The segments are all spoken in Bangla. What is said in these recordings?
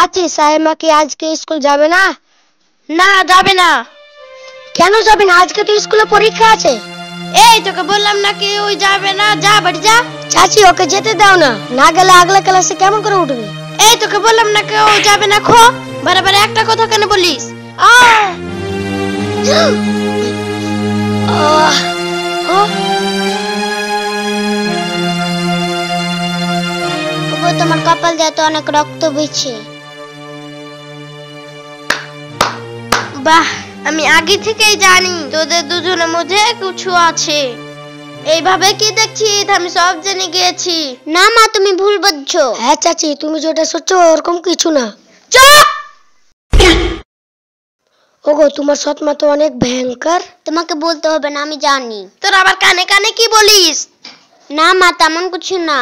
চাচি সাইমা কি আজকে স্কুল যাবে না? না, যাবে না। কেন যাবে না? আজকে তো স্কুলে পরীক্ষা আছে। এই তোকে বললাম না কি ওই যাবে না, যা বাড়ি যা। চাচি ওকে যেতে দাও না, না গেলে আগলা ক্লাসে কেমন করে উঠবে? এই তোকে বললাম না কি ও যাবে না, খো বারে বারে একটা কথা কেন বলিস? তোমার কপাল দিয়ে তো অনেক রক্ত বইছে। বাহ, আমি আগে থেকেই জানি তোদের দুজনের মধ্যে কিছু আছে। এইভাবে কি দেখছিস? আমি সব জেনে গিয়েছি। না মা, তুমি ভুল বুঝছো। হ্যাঁ চাচি, তুমি যেটা সোচো ওরকম কিছু না। চুপ! ওগো, তোমার সৎ মা তো অনেক ভয়ঙ্কর। তোমাকে বলতে হবে না, আমি জানি। তোর আবার কানে কানে কি বলিস? না মা, তেমন কিছু না।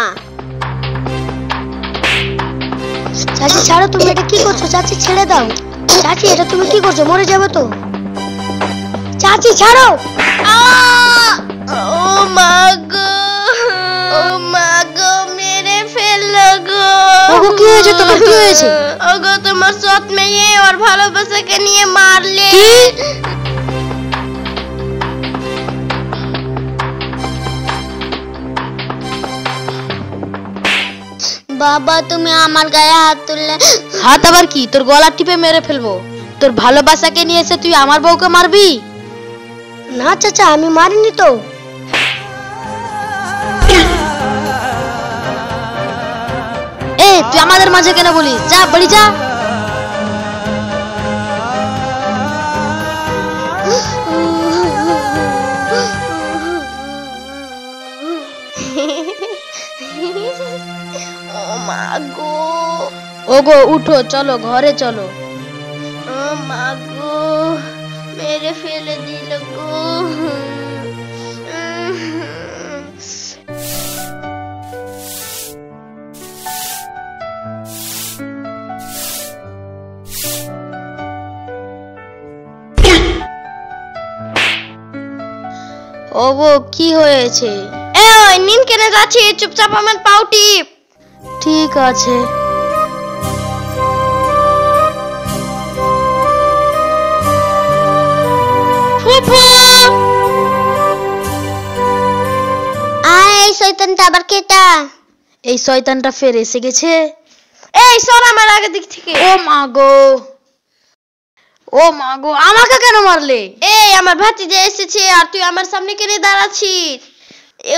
চাচি ছাড়ো, তুমি এটা কি করছো? চাচি ছেড়ে দাও। চাচি এটা তুমি কি করছো? মরে যাবে তো। চাচি ছাড়ো। ও মা গো, ও মা গো, মেরে ফেললো গো। ওগো, কি হয়েছে তোমার? কি হয়েছে? ওগো, তোমার সৎ মেয়ে ওর ভালোবাসাকে নিয়ে মারলে। বাবা, তুমি আমার গায়ে হাত তুললে। হাত আবার কি? তোর গলা টিপে মেরে ফেলবো। তোর ভালোবাসাকে নিয়ে এসে তুই আমার বউকে মারবি? না চাচা, আমি মারিনি তো। তুই আমাদের মাঝে কেন বলিস? যা বাড়ি যা। ও মা গো, ওগো উঠো, চলো ঘরে চলো। ও মা গো, মেরে ফেলে দিল গো। ওগো, কি হয়েছে? ওই নিন কেনে যাচ্ছি, চুপচাপ আমার পাও টিপ। ঠিক আছে। ফুফু, এই শয়তানটা আবার কেটা? এই শয়তানটা ফের এসে গেছে। এই সর আমার আগে দিক থেকে। ও মা গো, ও মা গো, আমাকে কেন মারলে? এই আমার ভাতিজা এসেছে আর তুই আমার সামনে কেন দাঁড়াচ্ছিস?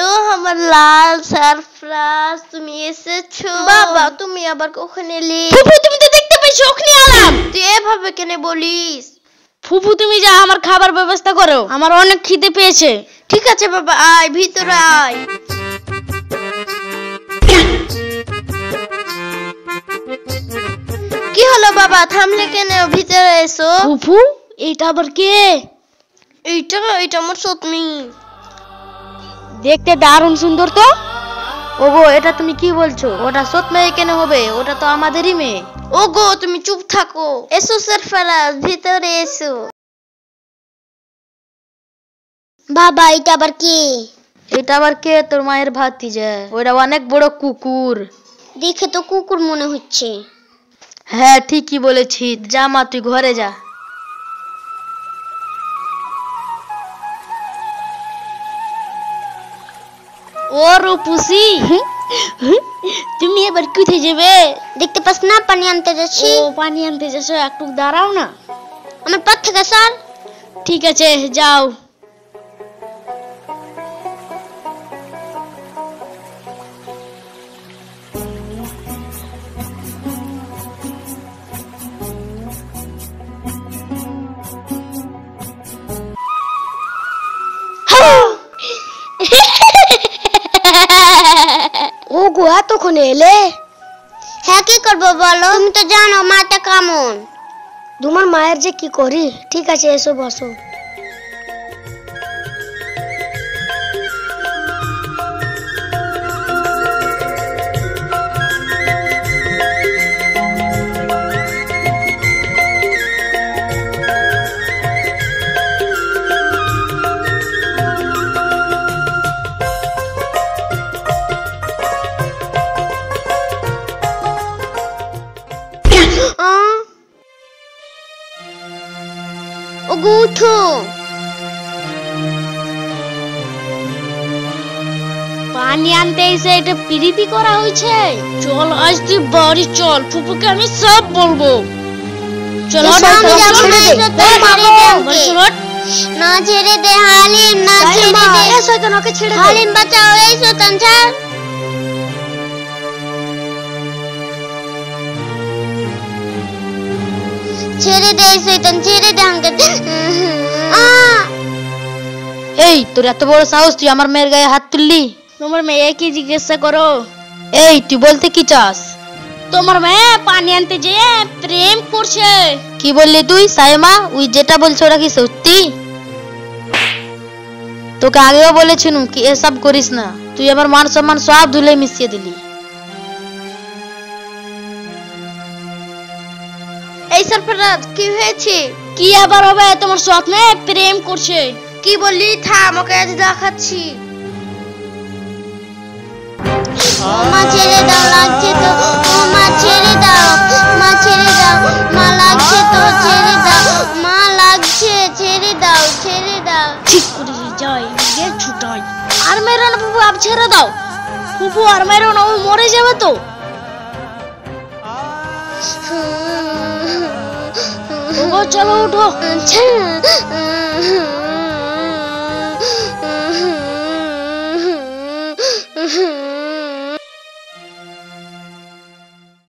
ও আমার লাল সারপ্রাইজ, তুমি এসেছো। বাবা, তুমি আবার কখন এলে? ফুফু, তুমি তো দেখতে পেয়েছো ওখানে আলাম। তুই এভাবে কেন বলিস? ফুফু, তুমি যা আমার খাবার ব্যবস্থা করো, আমার অনেক খিদে পেয়েছে। ঠিক আছে বাবা, আয় ভিতরে আয়। কি হলো বাবা, থামলে কেন? ভিতরে এসো। ফুফু, এইটা আবার কে? এইটা আমার সৎমি। দেখতে দারুণ সুন্দর তো। ওগো, এটা তুমি কি বলছো? ওটা সৎ মেয়ে কেন হবে? ওটা তো আমাদেরই মেয়ে। ওগো, তুমি চুপ থাকো। এসো সারফরাজ, ভিতরে এসো। বাবা, এটা আবার কি? এটা আবার কে? তোর মায়ের ভাতিজা। ওটা অনেক বড় কুকুর। দেখে তো কুকুর মনে হচ্ছে। হ্যাঁ, ঠিকই বলেছিস। যা মা, তুই ঘরে যা। ও রূপসী, তুমি এবার কোথায় যাবে? দেখতে পাস না পানি আনতে যাচ্ছি। ও, পানি আনতে যাচ্ছ? একটু দাঁড়াও না। আমার পথ থেকে সর। ঠিক আছে, যাও। ওগো, এতক্ষণ এলে? হ্যাঁ, কি করবো বলো? তুমি তো জানো মাটা কেমন। তোমার মায়ের যে কি করি। ঠিক আছে, এসো বসো। উঠো। পানি আনতে এসে এটা পিরিতি করা হয়েছে। চল আজ তুই বাড়ি চল, ফুপুকে আমি সব বলবো। চল আমি যাবো না, এসো তো ছেড়ে দে আমাকে। না ছেড়ে দে হালিম, না ছেড়ে দে। এই শয়তান ওকে ছেড়ে দে। হালিম বাঁচাও, এই শয়তান ছাড়। ছেড়ে দে এই শয়তান, ছেড়ে দে আমাকে। এই তোর এত বড় সাহস, তুই আমার মেয়ের গায়ে হাত তুললি? তোমার মেয়ে কি জিজ্ঞাসা করো? এই তুই বলতে কি চাস? তোমার মেয়ে পানি আনতে যেয়ে প্রেম করছে। কি বললি তুই সাইমা? ওই যেটা বলছো ওটা কি সত্যি? তোকে আগেও বলেছিনু কি এসব করিস না। তুই আমার মান সম্মান সব ধুলে মিশিয়ে দিলি। এই সরফরাজ কি হয়েছে? কি আবার হবে? তোমার স্বপ্নে প্রেম করছে। কি বললি? থাম, ওকে আজ দেখাচ্ছি। ও মা ছেড়ে দাও, লাগছে তো। ও মা ছেড়ে দাও, মা ছেড়ে দাও। মা লাগছে তো, ছেড়ে দাও। মা লাগছে, ছেড়ে দাও, ছেড়ে দাও। ঠিক করে যাই গিয়ে ছুটাই। আর মেরো না ফুপু, আপ ছেড়ে দাও। ফুপু আর মেরো না, ও মরে যাবে তো। ফুপু চলো উঠো। আচ্ছা।